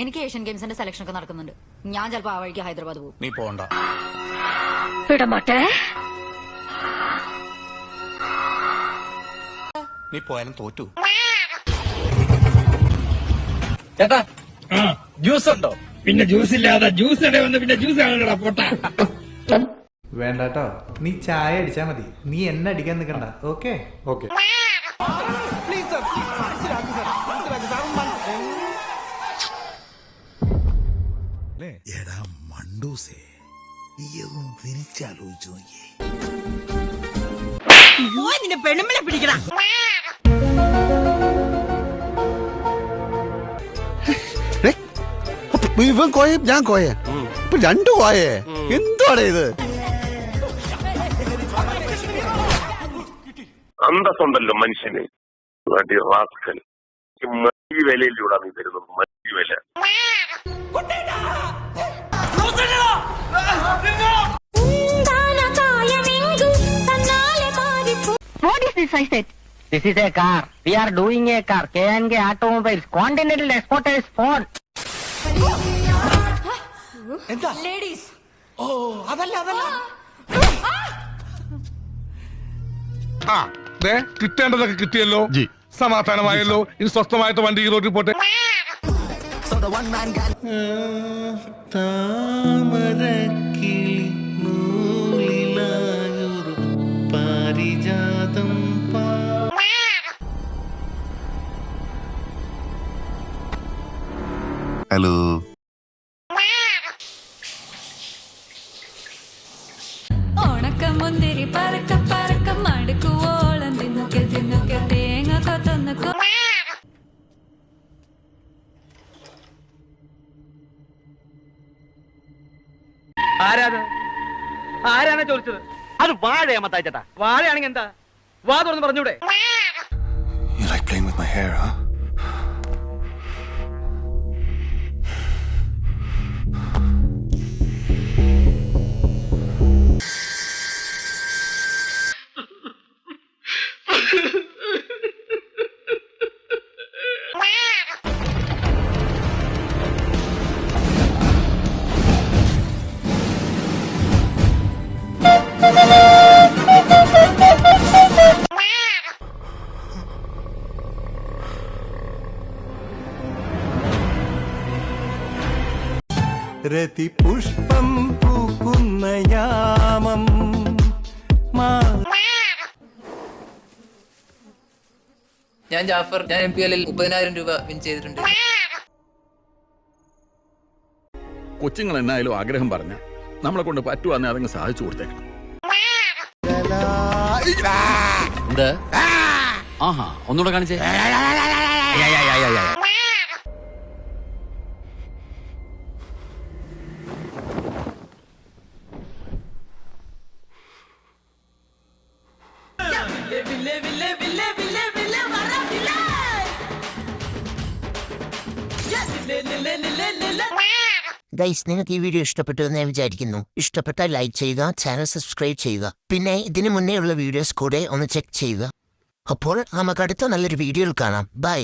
എനിക്ക് ഏഷ്യൻ ഗെയിംസിന്റെ സെലക്ഷൻ ഒക്കെ നടക്കുന്നുണ്ട്. ഞാൻ ചിലപ്പോ ആ വഴിക്ക് ഹൈദരാബാദ് പോകും. നീ പോണ്ട. വിടമാട്ടെ. നീ പോയാലും തോറ്റു. ചേട്ടാ ജ്യൂസ് ഉണ്ടോ? പിന്നെ ജ്യൂസ് ഇല്ലാതെ ജ്യൂസ് ഇട വന്ന് പിന്നെ ജ്യൂസ് ആണല്ലോടാ പൊട്ട. വേണ്ടാട്ടോ, നീ ചായ അടിച്ചാ മതി. നീ എന്നെ അടിക്കാൻ നിൽക്കണ്ട. Okay okay. എടാ മണ്ടൂസേ, ഇതൊന്നും തിരിച്ചാലോചിച്ചു നോക്കിയേ. നിന്റെ പെണ്ണുമ്പളെ പിടിക്കണം. ഇവൻ കോയ ഞാൻ കോയ ഇപ്പൊ രണ്ടു കോയേ. എന്താണ് ഇത്? അന്തസ്സുണ്ടല്ലോ മനുഷ്യന്. മറ്റു വിലയിലൂടെ നീ തരുന്നത്. മറ്റു വില What is this I said? This is a car. We are doing a car. K&K Automobiles. Continental Exporters phone. Ladies. കിട്ടേണ്ടതൊക്കെ കിട്ടിയല്ലോ, സമാധാനമായല്ലോ. ഇനി സ്വസ്ഥമായിട്ട് വണ്ടി ഈ റോഡിൽ പോട്ടെ. താമരക്കിളി നൂലിലായൊരു പാരിജാതം. ഹലോ, ഉണക്കമുന്തിരി പറക്ക പറക്ക മടുക്കുവോളം തിന്നൊക്കെ തിന്നൊക്കെ തേങ്ങ കൊത്തന്നൊക്കെ. ആരാണ് ചോദിച്ചത്? അത് വാഴയാ മത്തായിച്ചേട്ടാ. വാഴയാണെങ്കിൽ എന്താ? വാ തുറന്ന് പറഞ്ഞൂടെ? you like playing with my hair, huh? Rathipushpam പൂക്കുന്ന യാമം. ഞാൻ ജാഫർ. ഞാൻ MPL 30,000 രൂപ വിൻ ചെയ്തിട്ടുണ്ട്. കൊച്ചുങ്ങൾ എന്നായാലും ആഗ്രഹം പറഞ്ഞ നമ്മളെ കൊണ്ട് പറ്റുവാന്നെ അതങ്ങ് സാധിച്ചു കൊടുത്തേക്കണം. ആഹാ, ഒന്നുകൂടെ കാണിച്ചേ. ഗൈസ്, നിങ്ങൾക്ക് ഈ വീഡിയോ ഇഷ്ടപ്പെട്ടു എന്ന് ഞാൻ വിചാരിക്കുന്നു. ഇഷ്ടപ്പെട്ടാൽ ലൈക്ക് ചെയ്യുക, ചാനൽ സബ്സ്ക്രൈബ് ചെയ്യുക. പിന്നെ ഇതിനു മുന്നേ ഉള്ള വീഡിയോസ് കൂടെ ഒന്ന് ചെക്ക് ചെയ്യുക. അപ്പോൾ നമുക്ക് അടുത്ത നല്ലൊരു വീഡിയോയിൽ കാണാം. ബൈ.